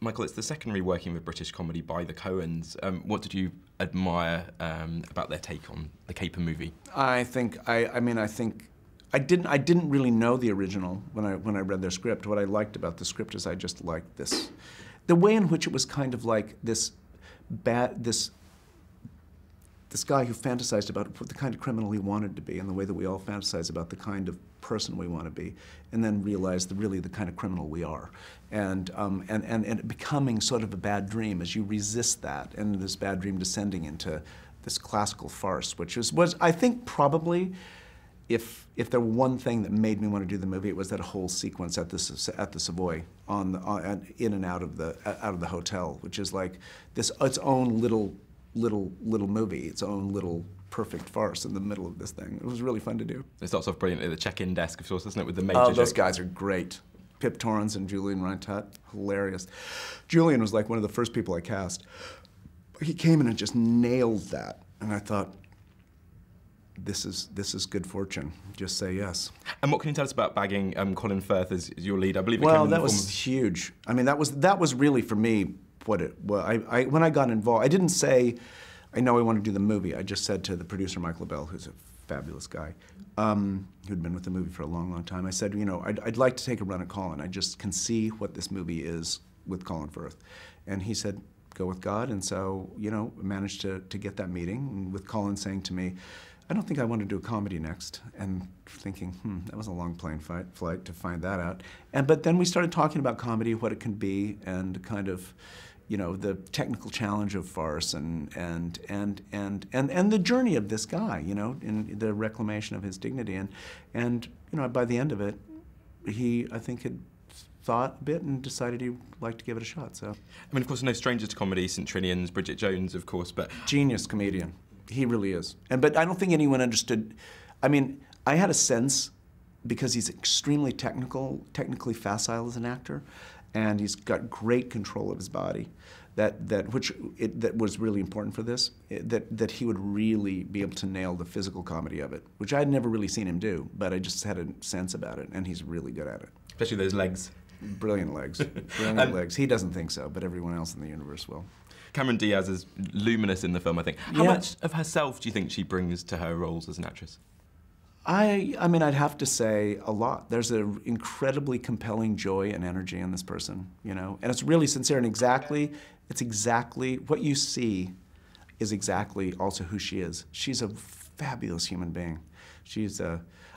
Michael, it's the secondary working with British comedy by the Coens. What did you admire about their take on the Caper movie? I didn't really know the original when I read their script. What I liked about the script is I just liked the way in which it was kind of like this guy who fantasized about the kind of criminal he wanted to be, and the way that we all fantasize about the kind of person we want to be, and then realize really the kind of criminal we are, and it becoming sort of a bad dream as you resist that, and this bad dream descending into this classical farce, which was I think probably, if there were one thing that made me want to do the movie, it was that whole sequence at the Savoy, in and out of the hotel, which is like its own little movie, its own little perfect farce in the middle of this thing. It was really fun to do. It starts off brilliantly at the check-in desk, of course, doesn't it, with the major Oh, those joke. guys are great. Pip Torrens and Julian Reintutt, hilarious. Julian was like one of the first people I cast. He came in and just nailed that, and I thought, this is good fortune. Just say yes. And what can you tell us about bagging Colin Firth as your lead? I believe it well, came in that the was form of... huge. I mean, that was really for me what it was. When I got involved, I didn't say, I know I want to do the movie. I just said to the producer, Michael Bell, who's a fabulous guy, who'd been with the movie for a long, long time, I said, you know, I'd like to take a run at Colin. I just can see what this movie is with Colin Firth. And he said, go with God. And so, you know, managed to get that meeting, and with Colin saying to me, I don't think I want to do a comedy next, and thinking, that was a long plane flight to find that out. But then we started talking about comedy, what it can be, and kind of, you know, the technical challenge of farce, and the journey of this guy, you know, in the reclamation of his dignity, and you know, by the end of it, he, I think, had thought a bit and decided he'd like to give it a shot. So, I mean, of course, no stranger to comedy, St. Trinian's, Bridget Jones, of course, but genius comedian. He really is. But I don't think anyone understood. I mean, I had a sense, because he's extremely technically facile as an actor, and he's got great control of his body, that was really important for this, that he would really be able to nail the physical comedy of it, which I had never really seen him do, but I just had a sense about it, and he's really good at it. Especially those legs. Brilliant legs. Brilliant legs. He doesn't think so, but everyone else in the universe will. Cameron Diaz is luminous in the film, I think. How much of herself do you think she brings to her roles as an actress? I mean, I'd have to say a lot. There's an incredibly compelling joy and energy in this person, you know? And it's really sincere, and it's exactly, what you see is exactly also who she is. She's a fabulous human being.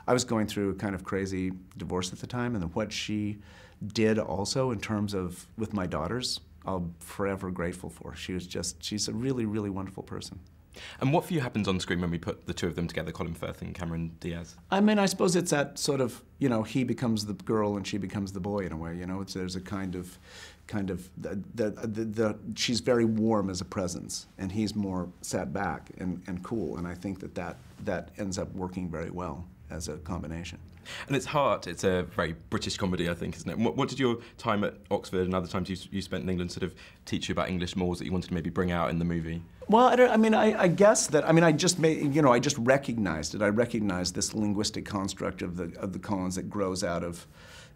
I was going through a kind of crazy divorce at the time, and what she did also in terms of, with my daughters, I'm forever grateful for. She's a really, really wonderful person. And what for you happens on screen when we put the two of them together, Colin Firth and Cameron Diaz? I mean, I suppose it's that sort of, you know, he becomes the girl and she becomes the boy in a way, you know? There's a kind of, she's very warm as a presence, and he's more sat back and cool, and I think that ends up working very well as a combination. And its heart, it's a very British comedy, I think, isn't it? What did your time at Oxford and other times you spent in England sort of teach you about English mores that you wanted to maybe bring out in the movie? Well, I guess that, I just made, you know, I just recognized it. I recognized this linguistic construct of the Coens that grows out of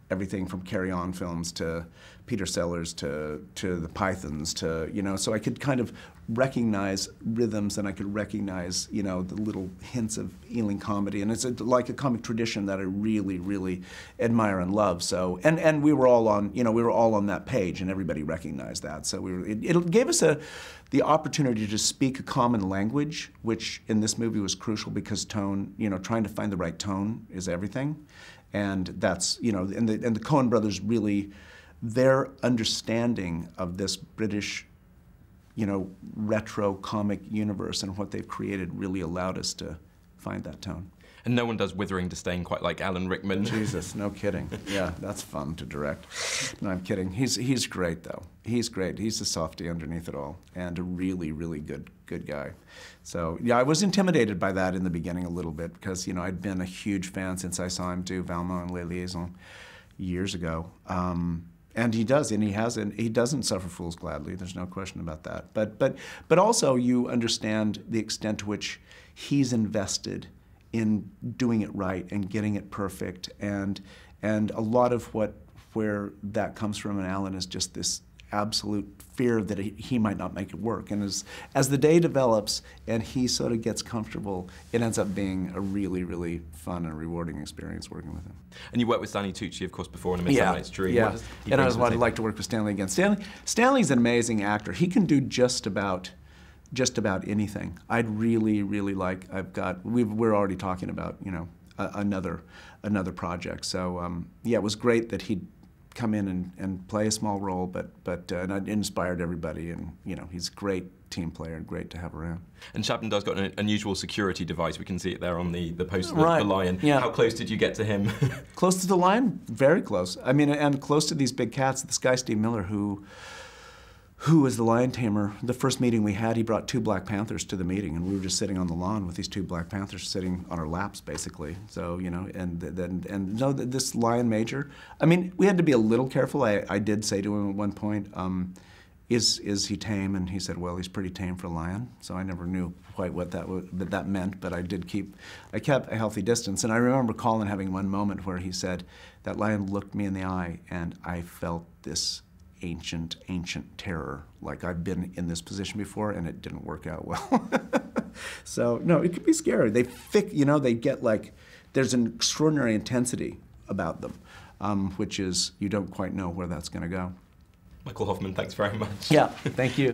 everything from Carry On films to Peter Sellers to the Pythons to, you know, so I could kind of recognize rhythms, and I could recognize, you know, the little hints of Ealing comedy, and it's like a comic tradition that I really, really admire and love. So, and we were all on, you know, we were all on that page, and everybody recognized that. So it gave us the opportunity to speak a common language, which in this movie was crucial because tone, you know, trying to find the right tone is everything. And that's, you know, and the Coen brothers really, their understanding of this British, you know, retro comic universe and what they've created really allowed us to find that tone. And no one does Withering Disdain quite like Alan Rickman. Jesus, no kidding. Yeah, that's fun to direct. No, I'm kidding. He's great, though. He's great. He's a softie underneath it all, and a really, really good guy. So, yeah, I was intimidated by that in the beginning a little bit because, you know, I'd been a huge fan since I saw him do Valmont and Les Liaisons years ago. And he does, and he doesn't suffer fools gladly. There's no question about that. But also you understand the extent to which he's invested in doing it right and getting it perfect, and a lot of where that comes from in Alan is just this absolute fear that he might not make it work. And as the day develops and he sort of gets comfortable, it ends up being a really, really fun and rewarding experience working with him. And you worked with Stanley Tucci, of course, before in A Midsummer Night's Dream. Yeah, and I'd like to work with Stanley again. Stanley's an amazing actor. He can do just about anything. I'd really, really like. We're already talking about, you know, another project. So yeah, it was great that he'd come in and play a small role, but and it inspired everybody. And you know, he's a great team player and great to have around. And Chapman does got an unusual security device. We can see it there on the poster, right. The lion. Yeah. How close did you get to him? Close to the lion, very close. I mean, and close to these big cats. This guy Steve Miller, who was the lion tamer, the first meeting we had, he brought 2 black panthers to the meeting, and we were just sitting on the lawn with these 2 black panthers sitting on our laps, basically. So, you know, and no, this lion major, I mean, we had to be a little careful. I did say to him at one point, is he tame? And he said, well, he's pretty tame for a lion. So I never knew quite what that meant, but I kept a healthy distance. And I remember Colin having one moment where he said, that lion looked me in the eye, and I felt this ancient terror, like I've been in this position before and it didn't work out well. So no, it could be scary. You know, they get like, there's an extraordinary intensity about them, which is, you don't quite know where that's going to go. Michael Hoffman, thanks very much. Yeah, thank you.